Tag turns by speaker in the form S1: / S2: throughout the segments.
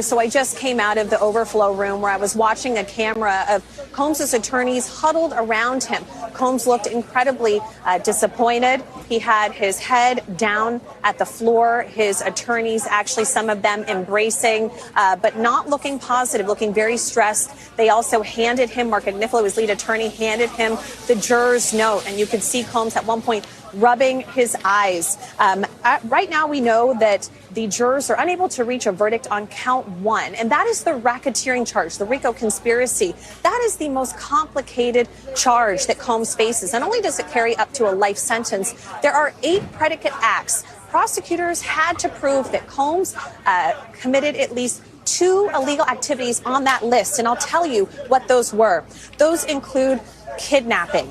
S1: So I just came out of the overflow room where I was watching a camera of Combs' attorneys huddled around him. Combs looked incredibly disappointed. He had his head down at the floor. His attorneys, actually some of them embracing, but not looking positive, looking very stressed. They also handed him, Mark Agnifilo, his lead attorney, handed him the juror's note. And you could see Combs at one point rubbing his eyes. Right now, we know that the jurors are unable to reach a verdict on count one, and that is the racketeering charge, the RICO conspiracy. That is the most complicated charge that Combs faces. Not only does it carry up to a life sentence, there are 8 predicate acts. Prosecutors had to prove that Combs committed at least 2 illegal activities on that list, and I'll tell you what those were. Those include kidnapping,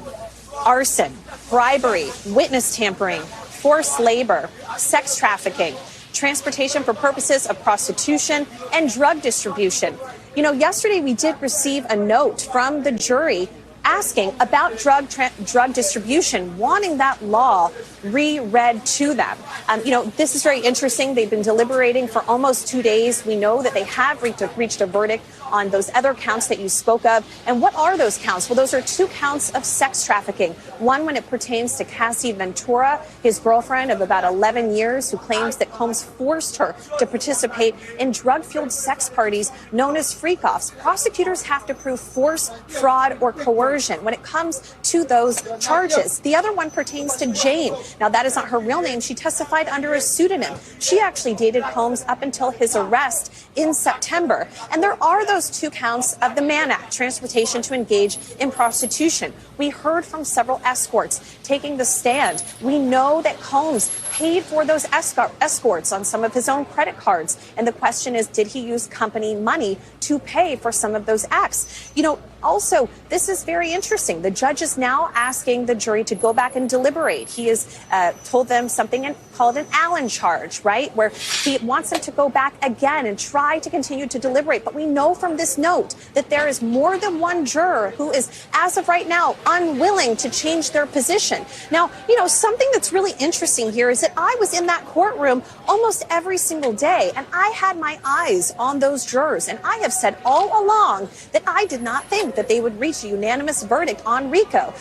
S1: arson, bribery, witness tampering, forced labor, sex trafficking, transportation for purposes of prostitution, and drug distribution. You know, yesterday we did receive a note from the jury asking about drug distribution, wanting that law reread to them. You know, this is very interesting. They've been deliberating for almost 2 days. We know that they have reached a verdict on those other counts that you spoke of. And what are those counts? Well, those are 2 counts of sex trafficking. One when it pertains to Cassie Ventura, his girlfriend of about 11 years, who claims that Combs forced her to participate in drug-fueled sex parties known as freak-offs. Prosecutors have to prove force, fraud, or coercion when it comes to those charges. The other one pertains to Jane. Now, that is not her real name. She testified under a pseudonym. She actually dated Combs up until his arrest in September. And there are those 2 counts of the Mann Act, transportation to engage in prostitution. We heard from several escorts taking the stand. We know that Combs paid for those escorts on some of his own credit cards. And the question is, did he use company money to pay for some of those acts? You know, also, this is very interesting. The judge is now asking the jury to go back and deliberate. He has told them something called an Allen charge, right, where he wants them to go back again and try to continue to deliberate. But we know from this note that there is more than one juror who is, as of right now, unwilling to change their position. Now, you know, something that's really interesting here is that I was in that courtroom almost every single day, and I had my eyes on those jurors. And I have said all along that I did not think that they would reach a unanimous verdict on RICO.